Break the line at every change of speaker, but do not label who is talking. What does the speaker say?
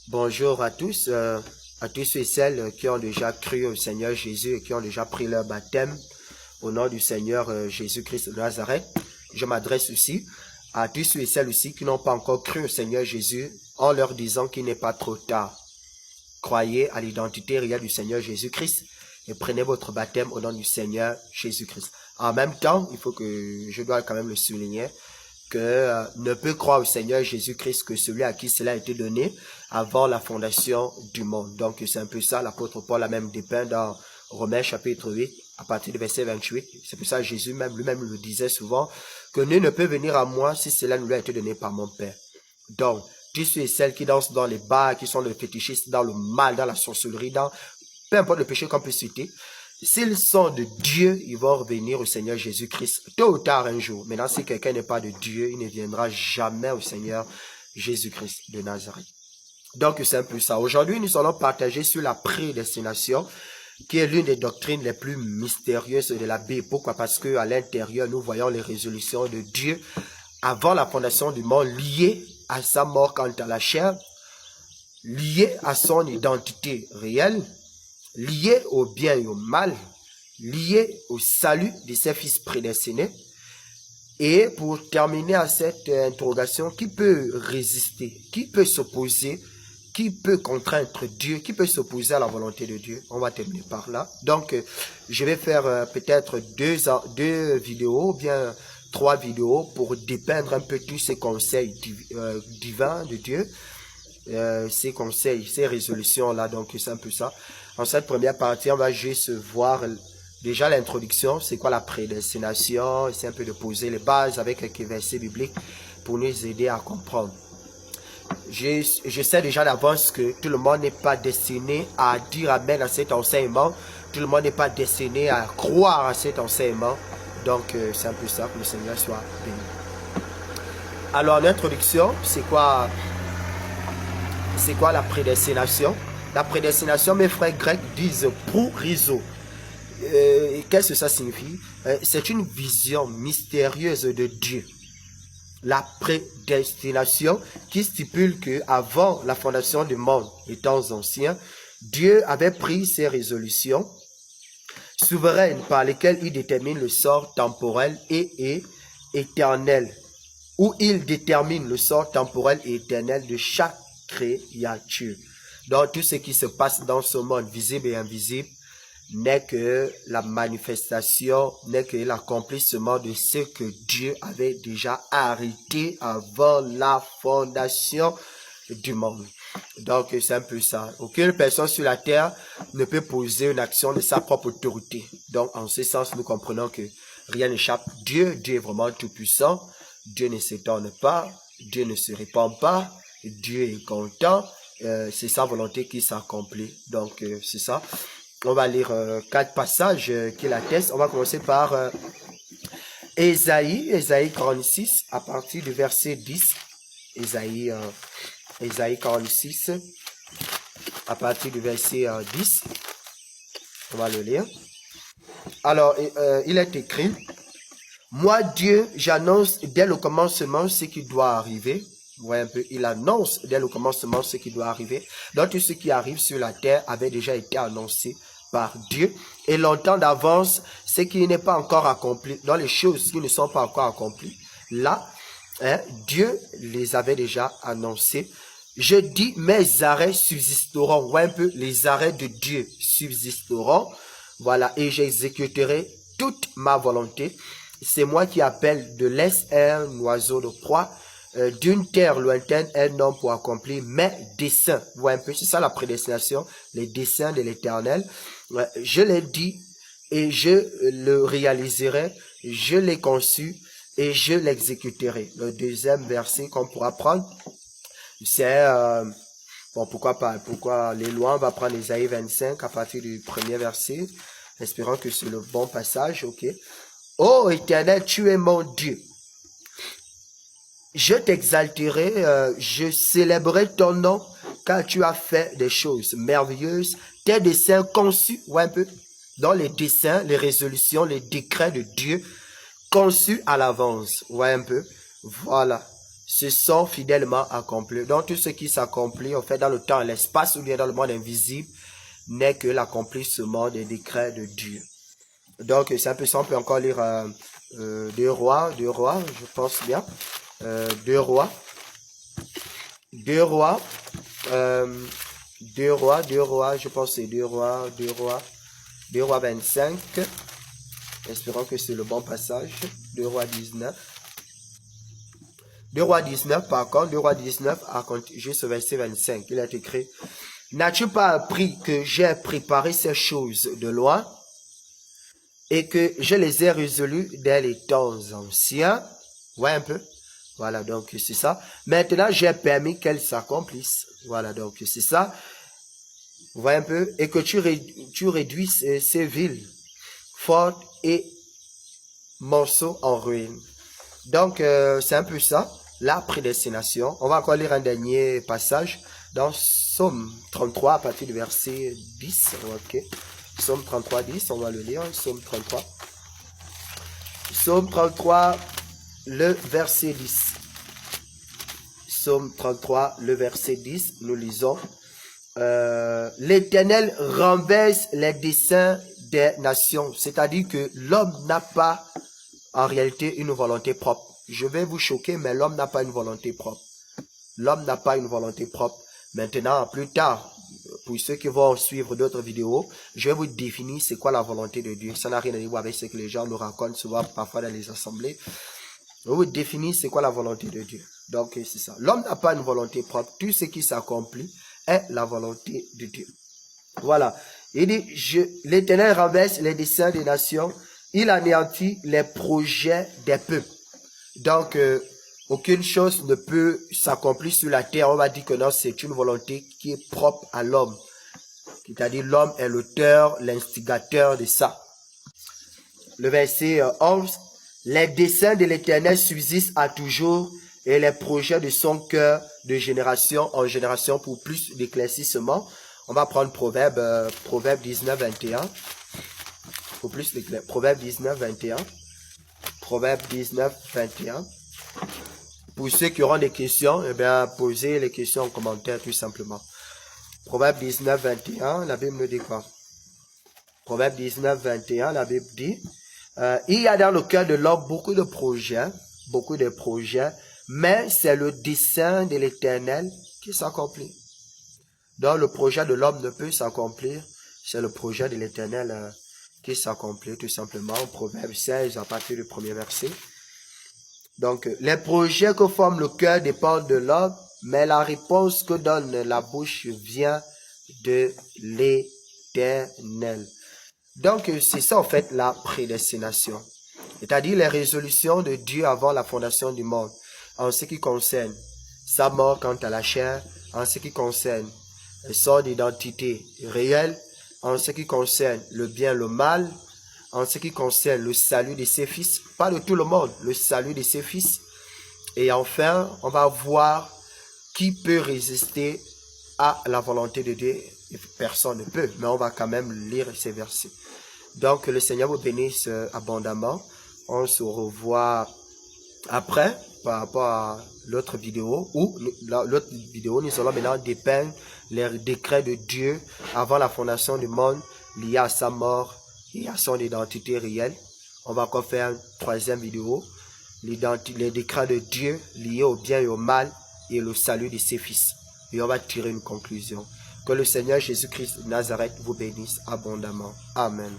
Bonjour à tous ceux et celles qui ont déjà cru au Seigneur Jésus et qui ont déjà pris leur baptême au nom du Seigneur Jésus-Christ de Nazareth. Je m'adresse aussi à tous ceux et celles aussi qui n'ont pas encore cru au Seigneur Jésus en leur disant qu'il n'est pas trop tard. Croyez à l'identité réelle du Seigneur Jésus-Christ et prenez votre baptême au nom du Seigneur Jésus-Christ. En même temps, je dois quand même le souligner, que ne peut croire au Seigneur Jésus-Christ que celui à qui cela a été donné avant la fondation du monde. Donc c'est un peu ça, l'apôtre Paul a même dépeint dans Romains chapitre 8, à partir du verset 28. C'est pour ça que Jésus lui-même le disait souvent, que nul ne peut venir à moi si cela ne lui a été donné par mon Père. Donc, tous ceux et celles qui dansent dans les bars, qui sont les fétichistes, dans le mal, dans la sorcellerie, dans peu importe le péché qu'on peut citer, s'ils sont de Dieu, ils vont revenir au Seigneur Jésus-Christ tôt ou tard un jour. Maintenant, si quelqu'un n'est pas de Dieu, il ne viendra jamais au Seigneur Jésus-Christ de Nazareth. Donc, c'est un peu ça. Aujourd'hui, nous allons partager sur la prédestination, qui est l'une des doctrines les plus mystérieuses de la Bible. Pourquoi? Parce qu'à l'intérieur, nous voyons les résolutions de Dieu avant la fondation du monde liées à sa mort quant à la chair, liées à son identité réelle, lié au bien et au mal, lié au salut de ses fils prédestinés. Et pour terminer à cette interrogation, qui peut résister, qui peut s'opposer, qui peut contraindre Dieu, qui peut s'opposer à la volonté de Dieu? On va terminer par là. Donc, je vais faire peut-être deux vidéos, ou bien 3 vidéos pour dépeindre un peu tous ces conseils divins de Dieu. Ces conseils, ces résolutions-là, donc c'est un peu ça. En cette première partie, on va juste voir déjà l'introduction, c'est quoi la prédestination, c'est un peu de poser les bases avec quelques versets bibliques pour nous aider à comprendre. Je sais déjà d'avance que tout le monde n'est pas destiné à dire amen à cet enseignement, tout le monde n'est pas destiné à croire à cet enseignement, donc c'est un peu ça, que le Seigneur soit béni. Alors l'introduction, c'est quoi la prédestination? La prédestination, mes frères grecs disent prourizo. Qu'est-ce que ça signifie? C'est une vision mystérieuse de Dieu. La prédestination qui stipule que avant la fondation du monde, les temps anciens, Dieu avait pris ses résolutions souveraines par lesquelles il détermine le sort temporel et éternel, où il détermine le sort temporel et éternel de chaque créature. Donc tout ce qui se passe dans ce monde visible et invisible n'est que la manifestation, n'est que l'accomplissement de ce que Dieu avait déjà arrêté avant la fondation du monde. Donc c'est un peu ça. Aucune personne sur la terre ne peut poser une action de sa propre autorité. Donc en ce sens, nous comprenons que rien n'échappe. Dieu est vraiment tout puissant. Dieu ne s'étonne pas. Dieu ne se répand pas. Dieu est content. C'est sa volonté qui s'accomplit. Donc c'est ça. On va lire 4 passages qui l'attestent. On va commencer par Ésaïe 46 à partir du verset 10. Ésaïe 46 à partir du verset 10. On va le lire. Alors, il est écrit: moi, Dieu, j'annonce dès le commencement ce qui doit arriver. Vous voyez un peu, il annonce dès le commencement ce qui doit arriver. Donc, tout ce qui arrive sur la terre avait déjà été annoncé par Dieu. Et longtemps d'avance, ce qui n'est pas encore accompli, dans les choses qui ne sont pas encore accomplies, là, Dieu les avait déjà annoncées. Je dis, mes arrêts subsisteront. Vous voyez un peu, les arrêts de Dieu subsisteront. Voilà, et j'exécuterai toute ma volonté. C'est moi qui appelle de l'Est un oiseau de proie, d'une terre lointaine un homme pour accomplir mes desseins. Vous voyez un peu, c'est ça la prédestination, les desseins de l'Éternel. Je l'ai dit et je le réaliserai, je l'ai conçu et je l'exécuterai. Le deuxième verset qu'on pourra prendre, c'est, bon, pourquoi les lois, on va prendre Ésaïe 25 à partir du premier verset, espérant que c'est le bon passage, ok. Ô Éternel, tu es mon Dieu. Je t'exalterai, je célébrerai ton nom, car tu as fait des choses merveilleuses. Tes desseins conçus, ouais, un peu, dans les desseins, les résolutions, les décrets de Dieu, conçus à l'avance, ouais, un peu. Voilà, se sont fidèlement accomplis. Donc tout ce qui s'accomplit en fait dans le temps et l'espace ou bien dans le monde invisible n'est que l'accomplissement des décrets de Dieu. Donc c'est un peu simple, on peut encore lire 2 rois, je pense bien. 2 rois, 25. Espérons que c'est le bon passage. 2 rois 19. 2 rois 19, par contre, 2 rois 19, juste verset 25, il est écrit: n'as-tu pas appris que j'ai préparé ces choses de loin et que je les ai résolues dès les temps anciens? Ouais, un peu. Voilà, donc c'est ça. Maintenant, j'ai permis qu'elles s'accomplissent. Voilà, donc c'est ça. Vous voyez un peu. Et que tu réduis ces villes fortes et morceaux en ruine. Donc, c'est un peu ça, la prédestination. On va encore lire un dernier passage dans Psaume 33 à partir du verset 10. Ok. Psaume 33, 10, on va le lire. Psaume 33. Psaume 33, le verset 10. Psaume 33, le verset 10, nous lisons: l'Éternel renverse les desseins des nations. C'est-à-dire que l'homme n'a pas en réalité une volonté propre. Je vais vous choquer, mais l'homme n'a pas une volonté propre. L'homme n'a pas une volonté propre. Maintenant, plus tard, pour ceux qui vont suivre d'autres vidéos, je vais vous définir c'est quoi la volonté de Dieu. Ça n'a rien à voir avec ce que les gens nous racontent souvent parfois dans les assemblées. Je vais vous définir c'est quoi la volonté de Dieu. Donc, c'est ça. L'homme n'a pas une volonté propre. Tout ce qui s'accomplit est la volonté de Dieu. Voilà. Il dit, l'Éternel renverse les desseins des nations. Il anéantit les projets des peuples. Donc, aucune chose ne peut s'accomplir sur la terre. On va dire que non, c'est une volonté qui est propre à l'homme. C'est-à-dire l'homme est l'auteur, l'instigateur de ça. Le verset 11. Les desseins de l'Éternel subsistent à toujours et les projets de son cœur de génération en génération pour plus d'éclaircissement. On va prendre Proverbe 19, 21. Pour plus d'éclaircissement. Proverbe 19, 21. Proverbe 19, 21. Pour ceux qui auront des questions, eh bien, posez les questions en commentaire tout simplement. Proverbe 19, 21, la Bible nous dit quoi? Proverbe 19, 21, la Bible dit: il y a dans le cœur de l'homme beaucoup de projets, mais c'est le dessein de l'Éternel qui s'accomplit. Donc le projet de l'homme ne peut s'accomplir, c'est le projet de l'Éternel qui s'accomplit tout simplement. Proverbe 16 à partir du premier verset. Donc les projets que forme le cœur dépendent de l'homme, mais la réponse que donne la bouche vient de l'Éternel. Donc, c'est ça en fait la prédestination. C'est-à-dire les résolutions de Dieu avant la fondation du monde. En ce qui concerne sa mort quant à la chair, en ce qui concerne son identité réelle, en ce qui concerne le bien, le mal, en ce qui concerne le salut de ses fils, pas de tout le monde, le salut de ses fils. Et enfin, on va voir qui peut résister à la volonté de Dieu. Personne ne peut, mais on va quand même lire ces versets. Donc, que le Seigneur vous bénisse abondamment. On se revoit après, par rapport à l'autre vidéo, où l'autre vidéo, nous allons maintenant dépeindre les décrets de Dieu avant la fondation du monde, liés à sa mort et à son identité réelle. On va encore faire une troisième vidéo, les décrets de Dieu liés au bien et au mal et le salut de ses fils. Et on va tirer une conclusion. Que le Seigneur Jésus-Christ de Nazareth vous bénisse abondamment. Amen.